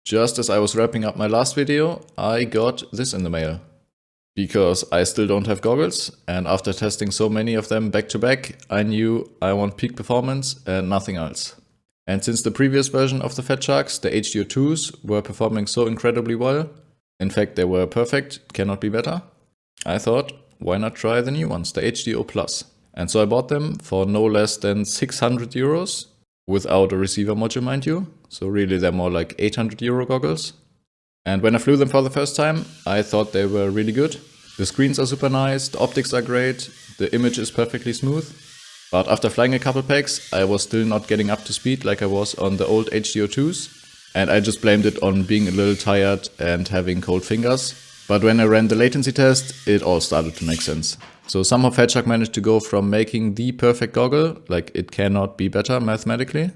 Just as I was wrapping up my last video, I got this in the mail. Because I still don't have goggles, and after testing so many of them back to back, I knew I want peak performance and nothing else. And since the previous version of the Fatsharks, the HDO 2s, were performing so incredibly well, in fact they were perfect, cannot be better, I thought, why not try the new ones, the HDO Plus. And so I bought them for no less than 600 euros, without a receiver module mind you, so really they're more like 800 euro goggles. And when I flew them for the first time, I thought they were really good. The screens are super nice, the optics are great, the image is perfectly smooth. But after flying a couple packs, I was still not getting up to speed like I was on the old HDO 2s. And I just blamed it on being a little tired and having cold fingers. But when I ran the latency test, it all started to make sense. So somehow Fatshark managed to go from making the perfect goggle, like it cannot be better mathematically,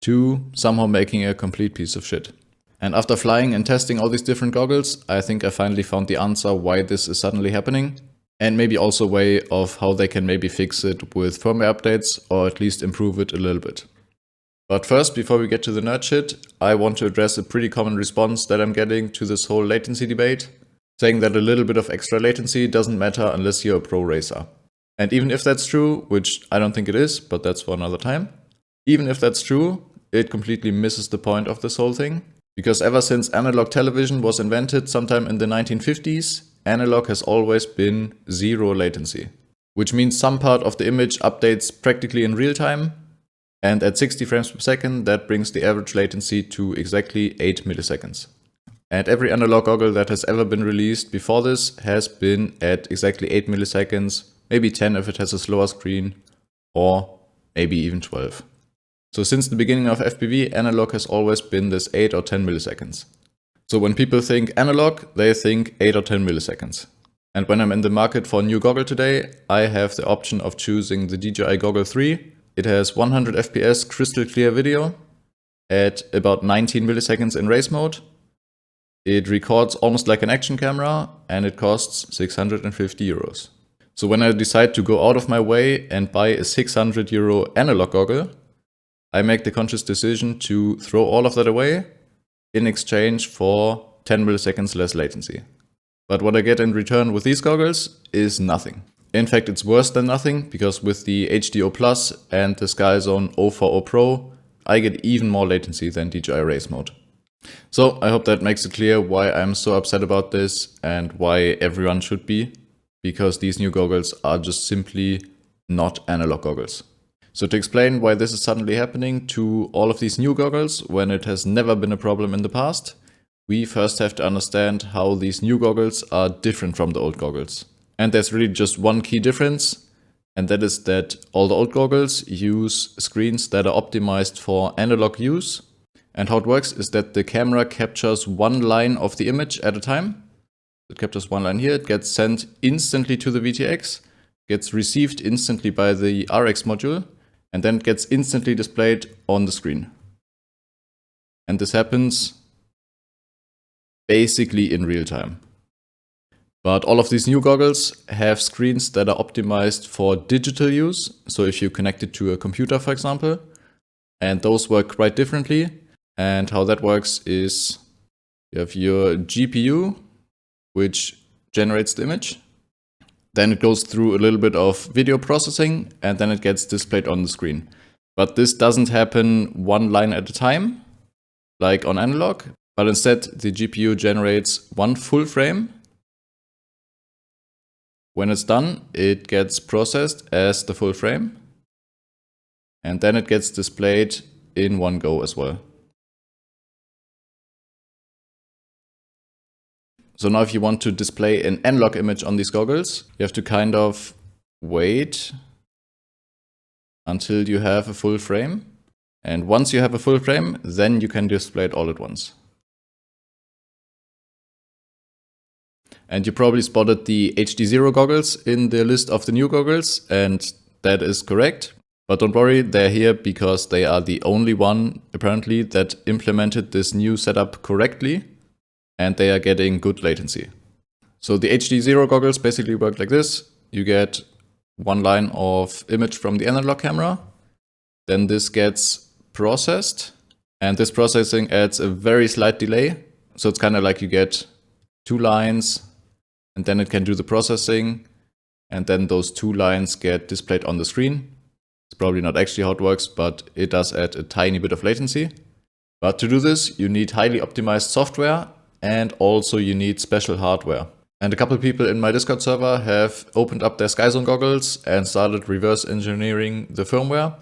to somehow making a complete piece of shit. And after flying and testing all these different goggles, I think I finally found the answer why this is suddenly happening. And maybe also a way of how they can maybe fix it with firmware updates or at least improve it a little bit. But first, before we get to the nerd shit, I want to address a pretty common response that I'm getting to this whole latency debate, saying that a little bit of extra latency doesn't matter unless you're a pro racer. And even if that's true, which I don't think it is, but that's for another time, even if that's true, it completely misses the point of this whole thing. Because ever since analog television was invented sometime in the 1950s, analog has always been zero latency. Which means some part of the image updates practically in real time, and at 60 frames per second that brings the average latency to exactly 8 milliseconds. And every analog goggle that has ever been released before this has been at exactly 8 milliseconds, maybe 10 if it has a slower screen, or maybe even 12. So since the beginning of FPV, analog has always been this 8 or 10 milliseconds. So when people think analog, they think 8 or 10 milliseconds. And when I'm in the market for a new goggle today, I have the option of choosing the DJI Goggle 3. It has 100 FPS crystal clear video at about 19 milliseconds in race mode. It records almost like an action camera and it costs 650 euros. So when I decide to go out of my way and buy a 600 euro analog goggle, I make the conscious decision to throw all of that away in exchange for 10 milliseconds less latency. But what I get in return with these goggles is nothing. In fact, it's worse than nothing, because with the HDO Plus and the SkyZone 040 Pro, I get even more latency than DJI Race Mode. So I hope that makes it clear why I'm so upset about this and why everyone should be, because these new goggles are just simply not analog goggles. So to explain why this is suddenly happening to all of these new goggles when it has never been a problem in the past, we first have to understand how these new goggles are different from the old goggles. And there's really just one key difference, and that is that all the old goggles use screens that are optimized for analog use. And how it works is that the camera captures one line of the image at a time. It captures one line here, it gets sent instantly to the VTX, gets received instantly by the RX module, and then it gets instantly displayed on the screen. And this happens basically in real time. But all of these new goggles have screens that are optimized for digital use. So if you connect it to a computer, for example, and those work quite differently. And how that works is you have your GPU, which generates the image. Then it goes through a little bit of video processing and then it gets displayed on the screen. But this doesn't happen one line at a time, like on analog, but instead the GPU generates one full frame. When it's done, it gets processed as the full frame, and then it gets displayed in one go as well. So now if you want to display an analog image on these goggles, you have to kind of wait until you have a full frame. And once you have a full frame, then you can display it all at once. And you probably spotted the HD0 goggles in the list of the new goggles, and that is correct. But don't worry, they're here because they are the only one, apparently, that implemented this new setup correctly. And they are getting good latency. So the HD0 goggles basically work like this. You get one line of image from the analog camera. Then this gets processed And this processing adds a very slight delay. So it's kind of like you get 2 lines and then it can do the processing. And then those 2 lines get displayed on the screen. It's probably not actually how it works, but it does add a tiny bit of latency. But to do this, you need highly optimized software and also you need special hardware. And a couple people in my Discord server have opened up their SkyZone goggles and started reverse engineering the firmware.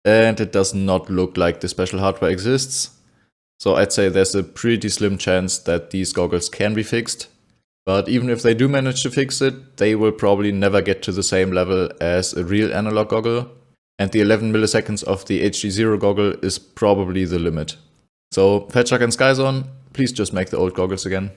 And it does not look like the special hardware exists. So I'd say there's a pretty slim chance that these goggles can be fixed. But even if they do manage to fix it, they will probably never get to the same level as a real analog goggle. And the 11 milliseconds of the HD0 goggle is probably the limit. So Fatshark and SkyZone, please just make the old goggles again.